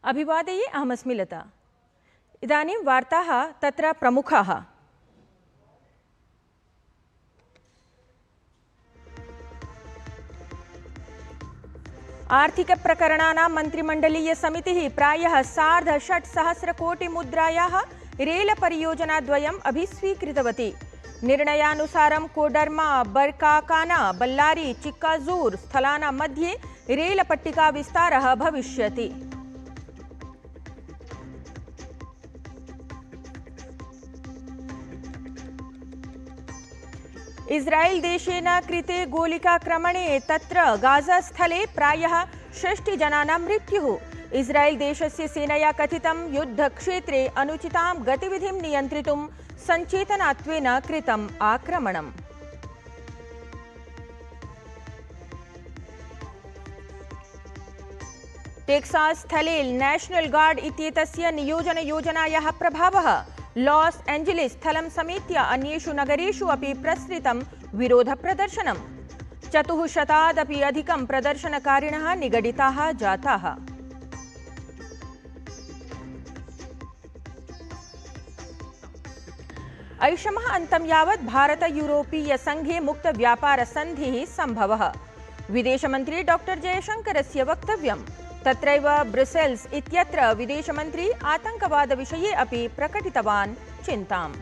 अभिवादये, अहमस्मि लता। इदानीं वार्ताः तत्र प्रमुखाः। आर्थिकप्रकरणानां मन्त्रिमण्डलीयसमितिः प्रायः 6,50 कोटि मुद्रायाः रेलपरियोजनाद्वयम् अभिस्वीकृतवती। निर्णयानुसारं कोडर्मा, बरकाकाना, बल्लारी, चिक्काजूर स्थलानां मध्ये रेलपट्टिका विस्तारः भविष्यति। इस्राएल देशेन कृते गोलिकाक्रमणे तत्र गाजा स्थले प्रायः 60 जनानां मृत्युः। इस्राएल देशस्य सेनया कथितं युद्धक्षेत्रे अनुचितां गतिविधिं नियन्त्रितुं सञ्चेतनात्वेन कृतम् आक्रमणम्। टेक्सास् स्थले नेशनल गार्ड इत्येतस्य नियोजनयोजनायाः प्रभावः। लॉस एंजेलिस स्थलं समेत्य अन्येषु नगरेषु अपि प्रसृतं विरोधप्रदर्शनम्। 400 अधिकं प्रदर्शनकारिणः निगडिताः जाताः। ऐषमः अन्तं यावत् भारत यूरोपीय संघे मुक्त व्यापार सन्धिः सम्भवः। विदेशमन्त्री डॉक्टर जयशंकरस्य वक्तव्यम्। तत्रैव ब्रुसेल्स इत्यत्र विदेशमन्त्री आतंकवाद विषये अपि प्रकटितवान् चिन्ताम्।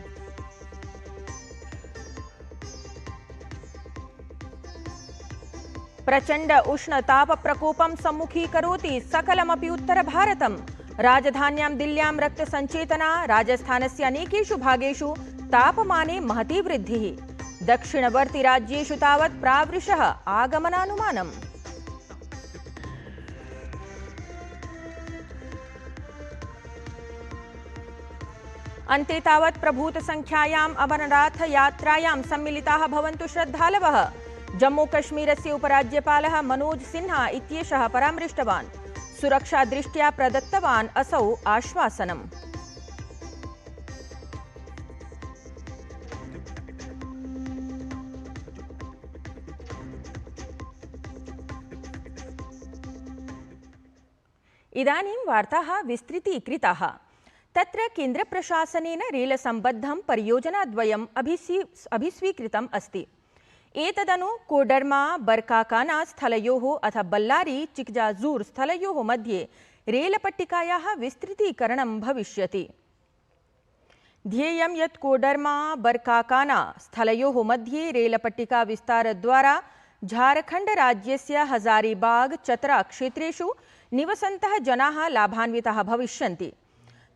प्रचण्ड उष्णताप प्रकोपं सम्मुखीकरोति सकलमपि उत्तरभारतम्। राजधान्यां दिल्ल्यां रक्तसञ्चेतना, राजस्थानस्य अनेकेषु भागेषु तापमाने महती वृद्धिः। दक्षिणवर्ति राज्येषु तावत् प्रावृषः आगमनानुमानम्। अन्ते तावत् प्रभूत संख्यायाम् अमरनाथ यात्रायां सम्मिलिताः भवन्तु श्रद्धालवः। जम्मूकश्मीरस्य उपराज्यपालः मनोज सिन्हा इत्येषः परामृष्टवान्। सुरक्षादृष्ट्या प्रदत्तवान् असौ आश्वासनम्। इदानीं वार्ताः विस्तृतीकृताः। तत्र केन्द्रप्रशासनेन रेलसम्बद्धं परियोजनाद्वयम् अभिस्वीकृतम् अस्ति। एतदनु कोडर्मा, बरकाकाना स्थलयोः अथ बल्लारी, चिक्काजूर स्थलयोः मध्ये रेलपट्टिकायाः विस्तृतीकरणं भविष्यति। ध्येयं यत् कोडर्मा, बरकाकाना स्थलयोः मध्ये रेलपट्टिका विस्तारद्वारा झारखण्डराज्यस्य हजारीबाग, चतरा क्षेत्रेषु निवसन्तः जनाः लाभान्विताः भविष्यन्ति।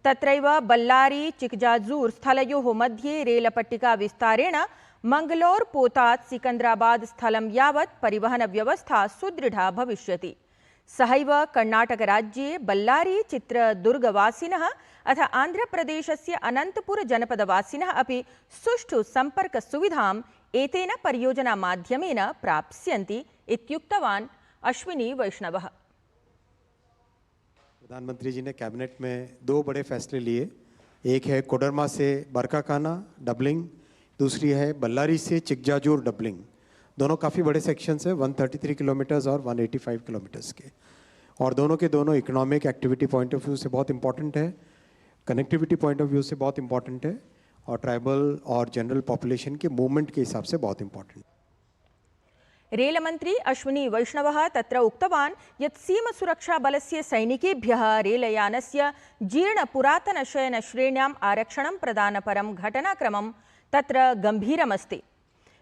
तत्रैव बल्लारी, चिक्काजूर स्थलयोः मध्ये रेलपट्टिका विस्तारेण मंगलोर पोतात् सिकंदराबाद स्थलं यावत् परिवहनव्यवस्था सुदृढा भविष्यति। सहैव कर्णाटकराज्ये बल्लारी, चित्रदुर्गवासिनः अथ आन्ध्रप्रदेशस्य अनन्तपुर जनपदवासिनः अपि सुष्ठु सम्पर्कसुविधाम् एतेन परियोजना माध्यमेन प्राप्स्यन्ति इत्युक्तवान् अश्विनी वैष्णवः। प्रधानमंत्री जी ने कैबिनेट में 2 बड़े फैसले लिए। एक है कोडरमा से बरकाकाना डबलिंग, दूसरी है बल्लारी से चिक्काजूर डबलिंग। दोनों काफ़ी बड़े सेक्शंस हैं, 133 किलोमीटर्स और 185 किलोमीटर्स के, और दोनों के दोनों economic activity point of view से बहुत इंपॉर्टेंट है, कनेक्टिविटी पॉइंट ऑफ व्यू से बहुत इंपॉर्टेंट है, और ट्राइबल और जनरल पॉपुलेशन के मूवमेंट के हिसाब से बहुत इंपॉर्टेंट है। रेलमन्त्री अश्विनी वैष्णवः तत्र उक्तवान् यत् सीमसुरक्षाबलस्य सैनिकेभ्यः रेलयानस्य जीर्णपुरातनशयनश्रेण्याम् आरक्षणं प्रदानपरं घटनाक्रमं तत्र गम्भीरमस्ति।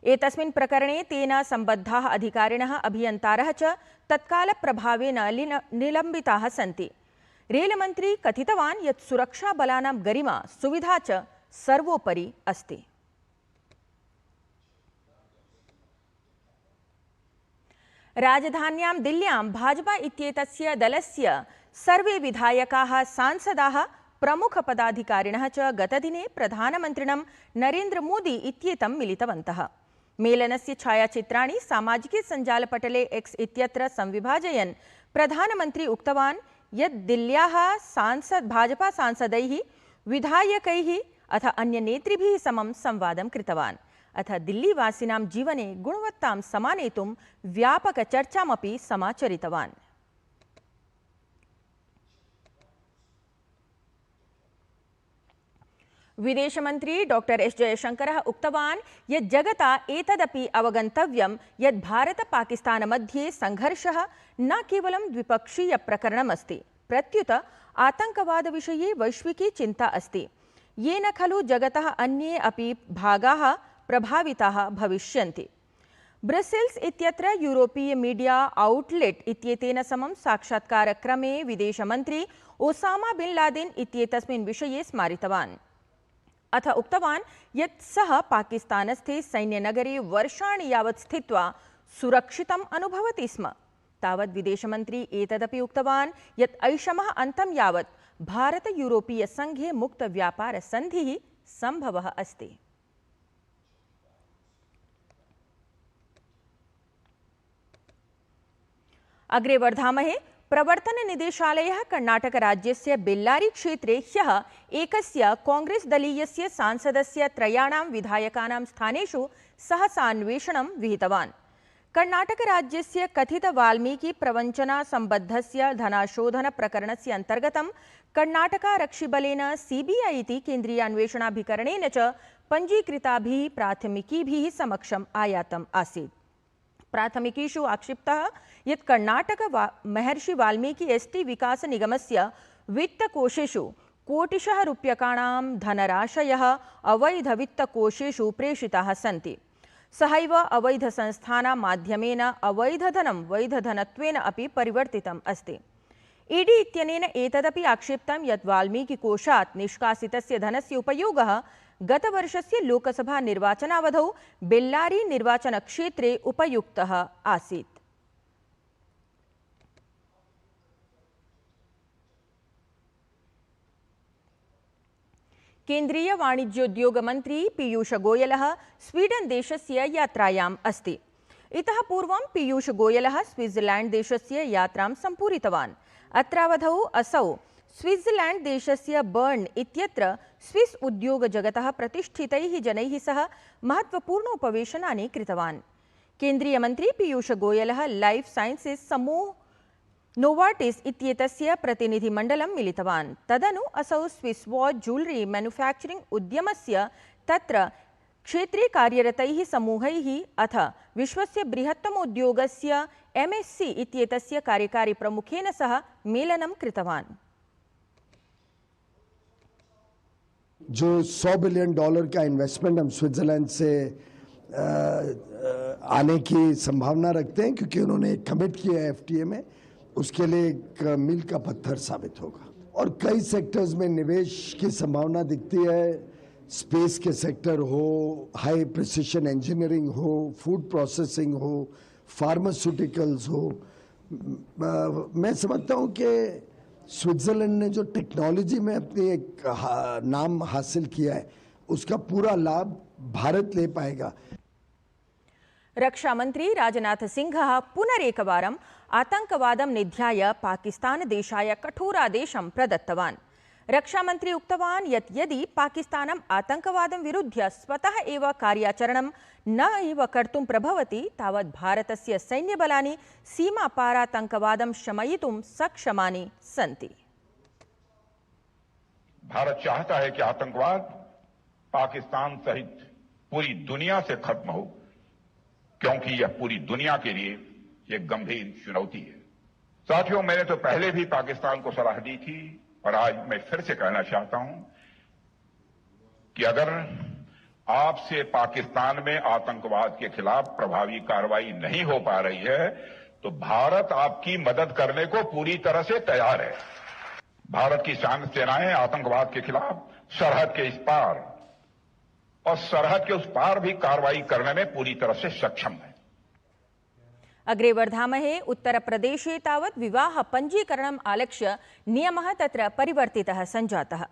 एतस्मिन् प्रकरणे तेन सम्बद्धाः अधिकारिणः, अभियन्तारः च तत्कालप्रभावेन निलम्बिताः सन्ति। रेलमन्त्री कथितवान् यत् सुरक्षाबलानां गरिमा, सुविधा च सर्वोपरि अस्ति। राजधान्यां दिल्ल्यां भाजपा इत्येतस्य दलस्य सर्वे विधायकाः, सांसदाः, प्रमुखपदाधिकारिणः च गतदिने प्रधानमन्त्रिणं नरेन्द्र मोदी इत्येतं मिलितवन्तः। मेलनस्य छायाचित्राणि सामाजिके सञ्जालपटले एक्स इत्यत्र संविभाजयन् प्रधानमन्त्री उक्तवान् यत् दिल्ल्याः भाजपा सांसदैः, विधायकैः अथ अन्यनेतृभिः समं संवादं कृतवान्। अथ दिल्लीवासिनां जीवने गुणवत्तां समानेतुं व्यापकचर्चामपि समाचरितवान्। विदेशमन्त्री डॉक्टर एस जयशंकरः उक्तवान् यत् जगता एतदपि अवगन्तव्यं यत् भारत-पाकिस्तान मध्ये संघर्षः न केवलं द्विपक्षीय प्रकरणमस्ति, प्रत्युत आतंकवादविषये वैश्विकी चिन्ता अस्ति, येन खलु जगतः अन्ये अपि भागाः प्रभाविताः भविष्यन्ति। ब्रसेल्स् इत्यत्र यूरोपीय मीडिया आउटलेट इत्येतेन समं साक्षात्कारक्रमे विदेशमन्त्री ओसामा बिन लादेन इत्येतस्मिन् विषये स्मारितवान्। अथ उक्तवान् यत् सः पाकिस्तानस्थे सैन्यनगरे वर्षाणि यावत् स्थित्वा सुरक्षितम् अनुभवति स्म। तावत् विदेशमन्त्री एतदपि उक्तवान् यत् ऐषमः अन्तं यावत् भारत-यूरोपीयसङ्घे मुक्तव्यापारसन्धिः सम्भवः अस्ति। अग्रे वर्धामहे। प्रवर्तन निदेशालयः कर्णाटक राज्यस्य बेल्लारी क्षेत्रे ह्यः एकस्य कांग्रेस दलीयस्य सांसदस्य त्रयाणां विधायकानां स्थानेषु सहसान्वेषणं विहितवान्। कर्णाटक राज्यस्य कथित वाल्मीकि प्रवञ्चना सम्बद्धस्य धनाशोधन प्रकरणस्य अन्तर्गतं कर्णाटकारक्षिबलेन सीबीआई इति केन्द्रीयान्वेषणाभिकरणेन च पञ्जीकृताभिः प्राथमिकीभिः समक्षम् आयातम् आसीत्। प्राथमिकीषु आक्षिप्तः यत् कर्णाटक महर्षि वाल्मीकि एसटी विकास निगमस्य वित्तकोशेषु कोटिशः रूप्यकाणां धनराशयः अवैध वित्तकोशेषु प्रेषिताः सन्ति। सहैव अवैधसंस्थानां माध्यमेन अवैधधनं वैधधनत्वेन अपि परिवर्तितम् अस्ति। ईडी इत्यनेन एतदपि आक्षिप्तं यत् वाल्मीकिकोशात् निष्कासितस्य धनस्य उपयोगः गतवर्षस्य लोकसभा निर्वाचनावधौ बेल्लारी निर्वाचनक्षेत्रे उपयुक्तः आसीत्। केन्द्रीय वाणिज्योद्योग मन्त्री पीयूष गोयलः स्वीडन देशस्य यात्रायाम् अस्ति। इतः पूर्वं पीयूष गोयलः स्विट्जरलैंड देशस्य यात्रां सम्पूरितवान्। अत्रावधौ असौ स्विट्जरलैंड देशस्य बर्न् इत्यत्र स्विस् उद्योगजगतः प्रतिष्ठितैः जनैः सह महत्वपूर्णोपवेशनानि कृतवान्। केन्द्रीयमन्त्री पीयूष गोयलः लाइफ साइंसेस् समूह नोवार्टिस् इत्येतस्य प्रतिनिधिमण्डलं मिलितवान्। तदनु असौ स्विस् वॉच ज्वेलरी मैन्युफैक्चरिंग उद्यमस्य तत्र क्षेत्रे कार्यरतैः समूहैः अथ विश्वस्य बृहत्तमोद्योगस्य एमएससी इत्येतस्य कार्यकारी प्रमुखेन सह मेलनं कृतवान्। जो $100 बिलियन का इन्वेस्टमेंट हम स्विट्जरलैंड से आने की संभावना रखते हैं, क्योंकि उन्होंने कमिट किया है एफटीए में, उसके लिए एक मील का पत्थर साबित होगा। और कई सेक्टर्स में निवेश की संभावना दिखती है। स्पेस के सेक्टर हो, हाई प्रिसिशन इंजीनियरिंग हो, फूड प्रोसेसिंग हो, फार्मास्यूटिकल्स हो। मैं समझता हूँ कि स्विट्जरलैंड ने जो टेक्नोलॉजी में अपनी एक नाम हासिल किया है, उसका पूरा लाभ भारत ले पाएगा। रक्षामंत्री राजनाथ सिंहः पुनरेकवारम् आतंकवादं निध्याय पाकिस्तान देशाय कठोरादेशं प्रदत्तवान्। रक्षामंत्री उक्तवान् यत् यदि पाकिस्तानम् आतंकवादं विरुध्य स्वतः एव कार्याचरणं न एव कर्तुं प्रभवति तावत् भारतस्य सैन्यबलानि सीमापारातंकवादं शमयितुं सक्षमानि सन्ति। भारत चाहता है कि आतंकवाद पाकिस्तान सहित पूरी दुनिया से खत्म हो, क्योंकि यह पूरी दुनिया के लिए एक गंभीर चुनौती है। साथियों, मैंने तो पहले भी पाकिस्तान को सलाह दी थी और आज मैं फिर से कहना चाहता हूं कि अगर आपसे पाकिस्तान में आतंकवाद के खिलाफ प्रभावी कार्रवाई नहीं हो पा रही है तो भारत आपकी मदद करने को पूरी तरह से तैयार है। भारत की सेनाएं आतंकवाद के खिलाफ सरहद के इस पार और सरहद के उस पार भी कार्रवाई करने में पूरी तरह से सक्षम है। अग्रे वर्धामहे। उत्तर प्रदेशे तावत् विवाह पञ्जीकरणम् आलक्ष्य नियमः तत्र परिवर्तितः सञ्जातः।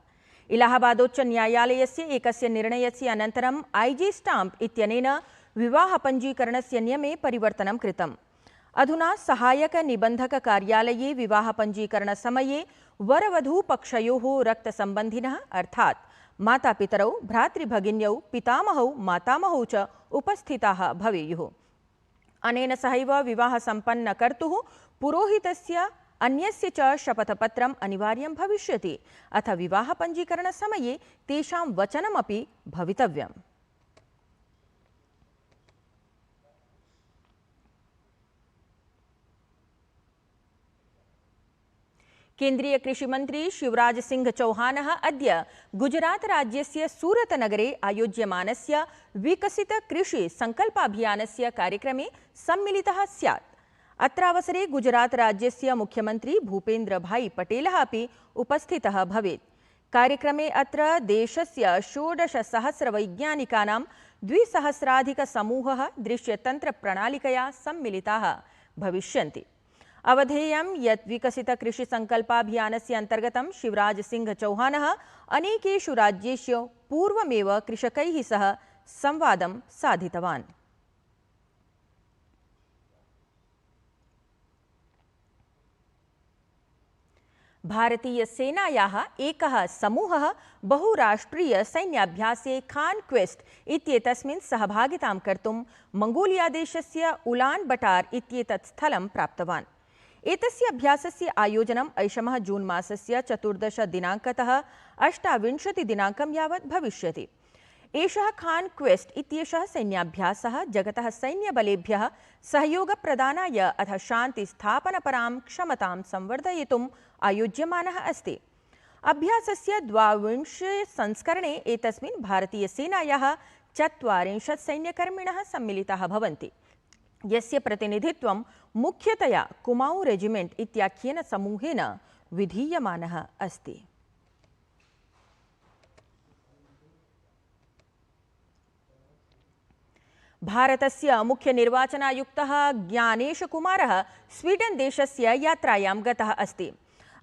इलाहाबादोच्च न्यायालयस्य एकस्य निर्णयस्य अनन्तरम् आईजी स्टाम्प इत्यनेन विवाह पञ्जीकरणस्य नियमे परिवर्तनं कृतम्। अधुना सहायक निबन्धक कार्यालये विवाह पञ्जीकरणसमये वरवधूपक्षयोः रक्तसम्बन्धिनः अर्थात् मातापितरौ, भ्रातृभगिन्यौ, पितामहौ, मातामहौ च उपस्थिताः भवेयुः। अनेन सहैव विवाह सम्पन्न कर्तुः पुरोहितस्य अन्यस्य च शपथपत्रम् अनिवार्यं भविष्यति अथ विवाहपञ्जीकरणसमये तेषां वचनमपि भवितव्यम्। केन्द्रीय कृषिमन्त्री शिवराज सिंह चौहानः अद्य गुजरात राज्यस्य सूरत नगरे आयोज्यमानस्य विकसित कृषि संकल्पाभियानस्य कार्यक्रमे सम्मिलितः स्यात्। अत्रावसरे गुजरात राज्यस्य मुख्यमन्त्री भूपेन्द्र भाई पटेलः अपि उपस्थितः भवेत्। कार्यक्रमे अत्र देशस्य 16,000 वैज्ञानिकानां 2,000-समूहः दृश्यतन्त्रप्रणालिकया सम्मिलिताः भविष्यन्ति। अवधेयं यत् विकसित कृषि संकल्पाभियानस्य अन्तर्गतं शिवराज सिंह चौहानः अनेकेषु राज्येषु पूर्वमेव कृषकैः सह संवादं साधितवान्। भारतीय सेनायाः एकः समूहः बहुराष्ट्रीय सैन्याभ्यासे खान क्वेस्ट इत्येतस्मिन् सहभागितां कर्तुं मंगोलिया देशस्य उलान बटार इत्येतत् स्थलं प्राप्तवान्। एतस्य अभ्यासस्य आयोजनम् ऐषमः जून मासस्य 14 दिनाङ्कतः 28 दिनाङ्कं यावत् भविष्यति। एषः खान क्वेस्ट इत्येषः सैन्याभ्यासः जगतः सैन्यबलेभ्यः सहयोगप्रदानाय अथ शान्तिस्थापनपरां क्षमतां संवर्धयितुम् आयोज्यमानः अस्ति। अभ्यासस्य 22 संस्करणे एतस्मिन् भारतीयसेनायाः 40 सैन्यकर्मिणः सम्मिलिताः भवन्ति, यस्य प्रतिनिधित्वं मुख्यतया कुमाऊं रेजिमेंट इत्याख्येन समूहेन विधीयमानः अस्ति। भारतस्य मुख्य निर्वाचनायुक्तः ज्ञानेशकुमारः स्वीडन देशस्य यात्रायां गतः अस्ति।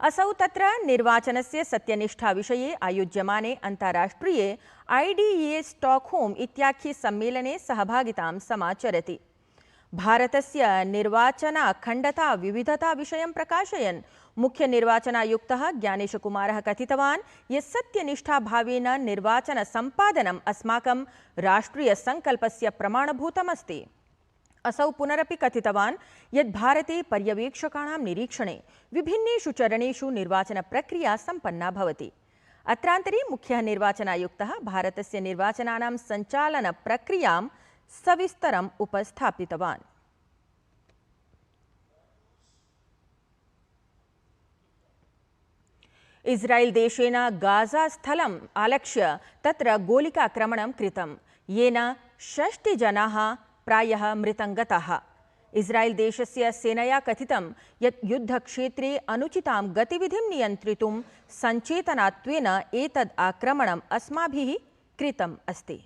असौ तत्र निर्वाचनस्य सत्यनिष्ठाविषये आयोज्यमाने अन्ताराष्ट्रिये IDEA स्टॉकहोम इत्याख्ये सम्मेलने सहभागितां समाचरति। भारतस्य निर्वाचनाखण्डता विविधता विषयं प्रकाशयन् मुख्य निर्वाचनायुक्तः ज्ञानेशकुमारः कथितवान् यत् सत्यनिष्ठाभावेन निर्वाचन सम्पादनम् अस्माकं राष्ट्रियसङ्कल्पस्य प्रमाणभूतमस्ति। असौ पुनरपि कथितवान् यत् भारते पर्यवेक्षकाणां निरीक्षणे विभिन्नेषु चरणेषु निर्वाचनप्रक्रिया सम्पन्ना भवति। अत्रान्तरे मुख्यः निर्वाचनायुक्तः भारतस्य निर्वाचनानां सञ्चालनप्रक्रियां सविस्तरम् उपस्थापितवान्। इस्राएल देशेन गाजा स्थलम् आलक्ष्य तत्र गोलिकाक्रमणं कृतं, येन 6 जनाः प्रायः मृतं गताः। इस्राएल देशस्य सेनया कथितं यत् युद्धक्षेत्रे अनुचितां गतिविधिं नियन्त्रितुं सञ्चेतनात्वेन एतद् आक्रमणम् अस्माभिः कृतम् अस्ति।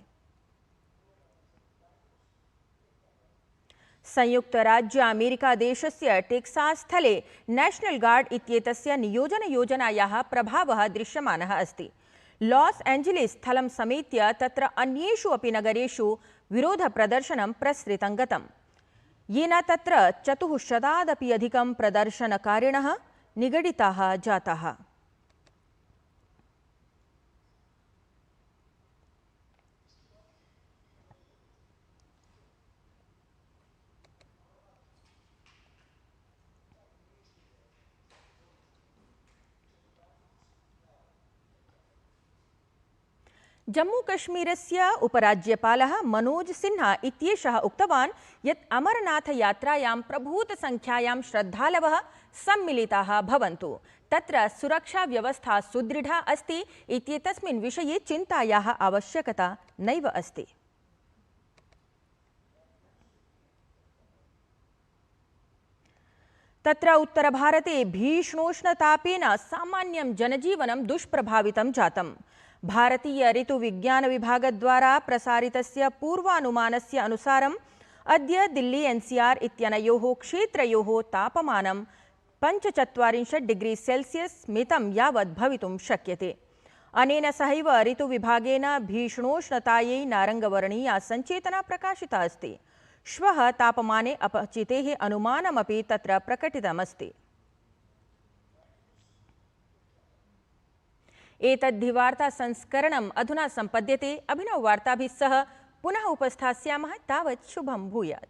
संयुक्त राज्य अमेरिका देशस्य टेक्सास स्थले नेशनल गार्ड इत्येतस्य नियोजनयोजनायाः प्रभावः दृश्यमानः अस्ति। लॉस एंजेलिस स्थलं समेत्य तत्र अन्येषु अपि नगरेषु विरोधप्रदर्शनं प्रसृतं गतम्, येन तत्र 400-दपि अधिकं प्रदर्शनकारिणः निगडिताः जाताः। जम्मूकश्मीरस्य उपराज्यपालः मनोज सिन्हा इत्येषः उक्तवान् यत् अमरनाथयात्रायां प्रभूतसंख्यायां श्रद्धालवः सम्मिलिताः भवन्तु, तत्र सुरक्षाव्यवस्था सुदृढा अस्ति इत्येतस्मिन् विषये चिन्तायाः आवश्यकता नैव अस्ति। तत्र उत्तरभारते भीषणोष्णतापेन सामान्यं जनजीवनं दुष्प्रभावितं जातम्। भारतीय ऋतुविज्ञानविभागद्वारा प्रसारितस्य पूर्वानुमानस्य अनुसारम् अद्य दिल्ली NCR इत्यनयोः क्षेत्रयोः तापमानं 45 डिग्री सेल्सियस् मितं यावत् भवितुं शक्यते। अनेन सहैव ऋतुविभागेन भीषणोष्णतायै नारङ्गवर्णीया सञ्चेतना प्रकाशिता अस्ति। श्वः तापमाने अपचितेः अनुमानमपि तत्र प्रकटितमस्ति। एतद्धि वार्ता संस्करणम् अधुना सम्पद्यते। अभिनववार्ताभिः सह पुनः उपस्थास्यामः। तावत् शुभं भूयात्।